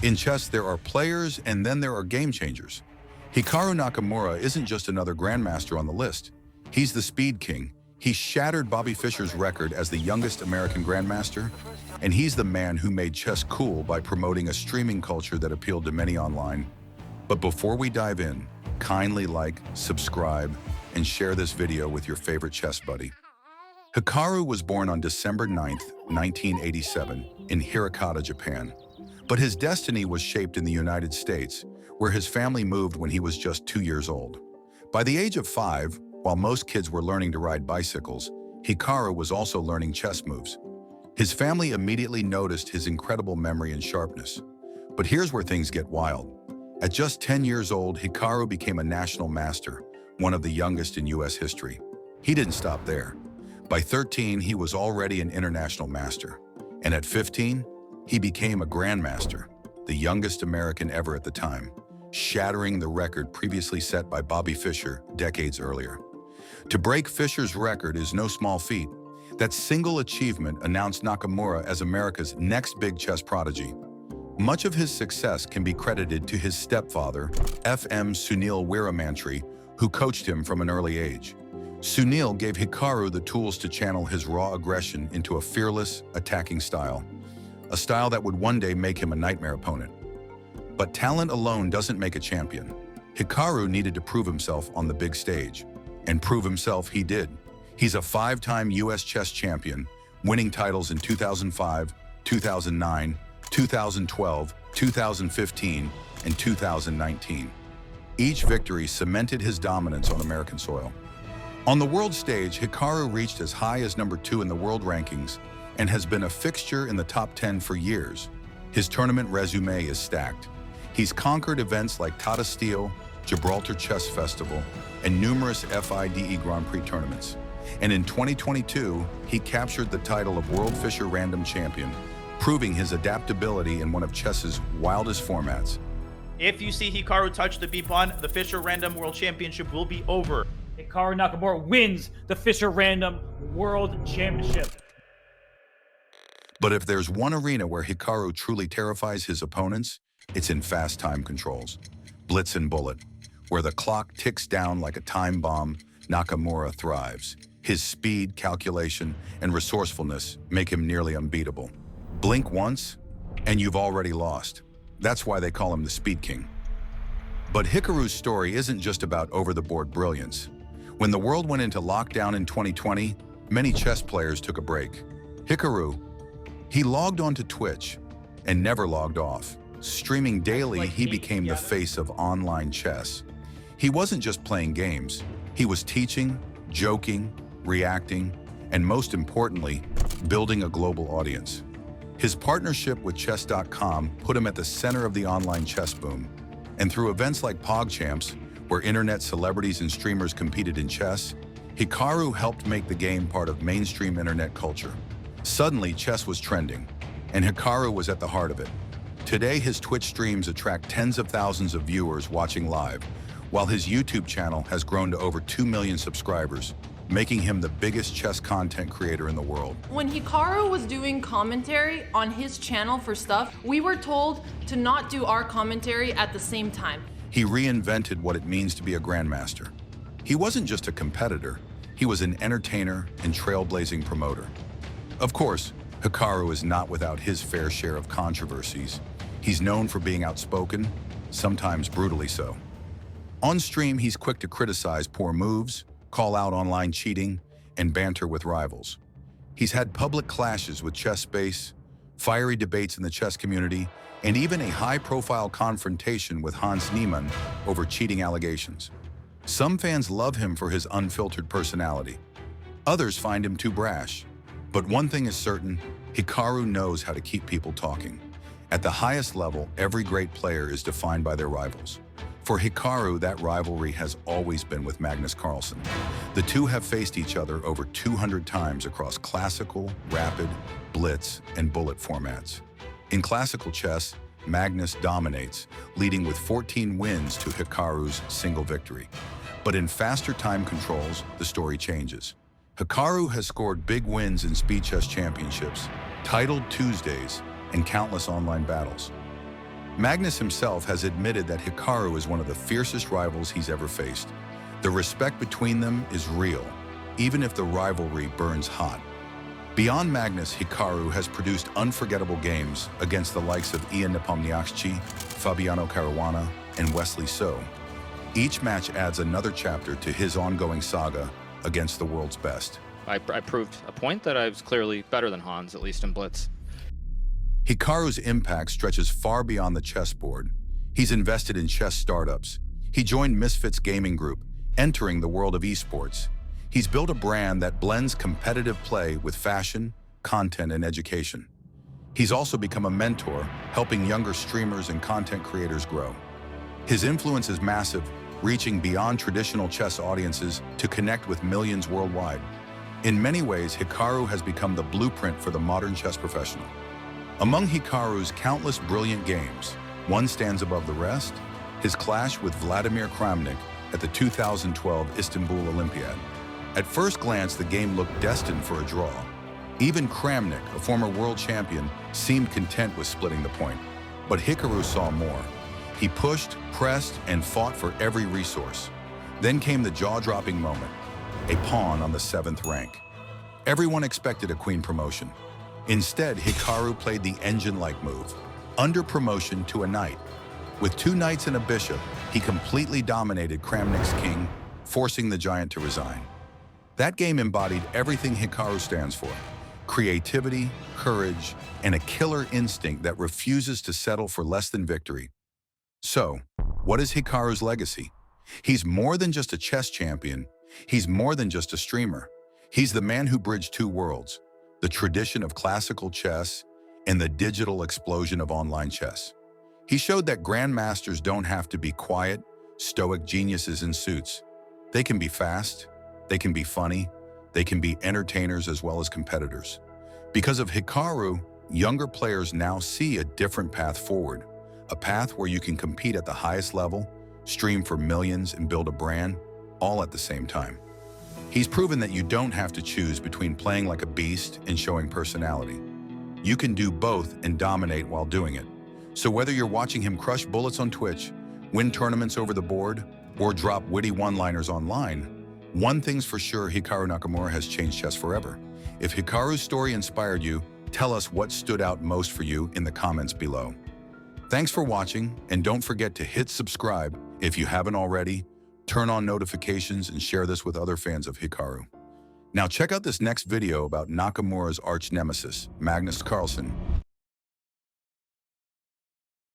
In chess, there are players and then there are game changers. Hikaru Nakamura isn't just another grandmaster on the list. He's the speed king. He shattered Bobby Fischer's record as the youngest American grandmaster, and he's the man who made chess cool by promoting a streaming culture that appealed to many online. But before we dive in, kindly like, subscribe, and share this video with your favorite chess buddy. Hikaru was born on December 9th, 1987, in Hirokata, Japan. But his destiny was shaped in the United States, where his family moved when he was just 2 years old. By the age of 5, while most kids were learning to ride bicycles, Hikaru was also learning chess moves. His family immediately noticed his incredible memory and sharpness. But here's where things get wild. At just 10 years old, Hikaru became a national master, one of the youngest in US history. He didn't stop there. By 13, he was already an international master. And at 15, he became a grandmaster, the youngest American ever at the time, shattering the record previously set by Bobby Fischer decades earlier. To break Fischer's record is no small feat. That single achievement announced Nakamura as America's next big chess prodigy. Much of his success can be credited to his stepfather, FM Sunil Weeramantry, who coached him from an early age. Sunil gave Hikaru the tools to channel his raw aggression into a fearless, attacking style. A style that would one day make him a nightmare opponent. But talent alone doesn't make a champion. Hikaru needed to prove himself on the big stage. And prove himself he did. He's a 5-time US chess champion, winning titles in 2005, 2009, 2012, 2015, and 2019. Each victory cemented his dominance on American soil. On the world stage, Hikaru reached as high as number 2 in the world rankings and has been a fixture in the top 10 for years. His tournament resume is stacked. He's conquered events like Tata Steel, Gibraltar Chess Festival, and numerous FIDE Grand Prix tournaments. And in 2022, he captured the title of World Fischer Random Champion, proving his adaptability in one of chess's wildest formats. If you see Hikaru touch the B-pawn, the Fischer Random World Championship will be over. Hikaru Nakamura wins the Fischer Random World Championship. But if there's one arena where Hikaru truly terrifies his opponents, it's in fast time controls. Blitz and bullet. Where the clock ticks down like a time bomb, Nakamura thrives. His speed, calculation, and resourcefulness make him nearly unbeatable. Blink once, and you've already lost. That's why they call him the Speed King. But Hikaru's story isn't just about over-the-board brilliance. When the world went into lockdown in 2020, many chess players took a break. Hikaru, he logged onto Twitch and never logged off. Streaming daily, he became the face of online chess. He wasn't just playing games. He was teaching, joking, reacting, and most importantly, building a global audience. His partnership with Chess.com put him at the center of the online chess boom. And through events like PogChamps, where internet celebrities and streamers competed in chess, Hikaru helped make the game part of mainstream internet culture. Suddenly, chess was trending, and Hikaru was at the heart of it. Today, his Twitch streams attract tens of thousands of viewers watching live, while his YouTube channel has grown to over 2 million subscribers, making him the biggest chess content creator in the world. When Hikaru was doing commentary on his channel for stuff, we were told to not do our commentary at the same time. He reinvented what it means to be a grandmaster. He wasn't just a competitor, he was an entertainer and trailblazing promoter. Of course, Hikaru is not without his fair share of controversies. He's known for being outspoken, sometimes brutally so. On stream, he's quick to criticize poor moves, call out online cheating, and banter with rivals. He's had public clashes with ChessSpace, fiery debates in the chess community, and even a high-profile confrontation with Hans Niemann over cheating allegations. Some fans love him for his unfiltered personality. Others find him too brash. But one thing is certain, Hikaru knows how to keep people talking. At the highest level, every great player is defined by their rivals. For Hikaru, that rivalry has always been with Magnus Carlsen. The two have faced each other over 200 times across classical, rapid, blitz, and bullet formats. In classical chess, Magnus dominates, leading with 14 wins to Hikaru's single victory. But in faster time controls, the story changes. Hikaru has scored big wins in speed chess championships, titled Tuesdays, and countless online battles. Magnus himself has admitted that Hikaru is one of the fiercest rivals he's ever faced. The respect between them is real, even if the rivalry burns hot. Beyond Magnus, Hikaru has produced unforgettable games against the likes of Ian Nepomniachtchi, Fabiano Caruana, and Wesley So. Each match adds another chapter to his ongoing saga against the world's best. I proved a point that I was clearly better than Hans, at least in Blitz. Hikaru's impact stretches far beyond the chessboard. He's invested in chess startups. He joined Misfits Gaming Group, entering the world of esports. He's built a brand that blends competitive play with fashion, content, and education. He's also become a mentor, helping younger streamers and content creators grow. His influence is massive, reaching beyond traditional chess audiences to connect with millions worldwide. In many ways, Hikaru has become the blueprint for the modern chess professional. Among Hikaru's countless brilliant games, one stands above the rest: his clash with Vladimir Kramnik at the 2012 Istanbul Olympiad. At first glance, the game looked destined for a draw. Even Kramnik, a former world champion, seemed content with splitting the point. But Hikaru saw more. He pushed, pressed, and fought for every resource. Then came the jaw-dropping moment: a pawn on the 7th rank. Everyone expected a queen promotion. Instead, Hikaru played the engine-like move, underpromotion to a knight. With 2 knights and a bishop, he completely dominated Kramnik's king, forcing the giant to resign. That game embodied everything Hikaru stands for: creativity, courage, and a killer instinct that refuses to settle for less than victory. So, what is Hikaru's legacy? He's more than just a chess champion. He's more than just a streamer. He's the man who bridged 2 worlds: the tradition of classical chess and the digital explosion of online chess. He showed that grandmasters don't have to be quiet, stoic geniuses in suits. They can be fast, they can be funny, they can be entertainers as well as competitors. Because of Hikaru, younger players now see a different path forward, a path where you can compete at the highest level, stream for millions, and build a brand, all at the same time. He's proven that you don't have to choose between playing like a beast and showing personality. You can do both and dominate while doing it. So whether you're watching him crush bullets on Twitch, win tournaments over the board, or drop witty one-liners online, one thing's for sure: Hikaru Nakamura has changed chess forever. If Hikaru's story inspired you, tell us what stood out most for you in the comments below. Thanks for watching, and don't forget to hit subscribe if you haven't already, turn on notifications, and share this with other fans of Hikaru. Now check out this next video about Nakamura's arch nemesis, Magnus Carlsen,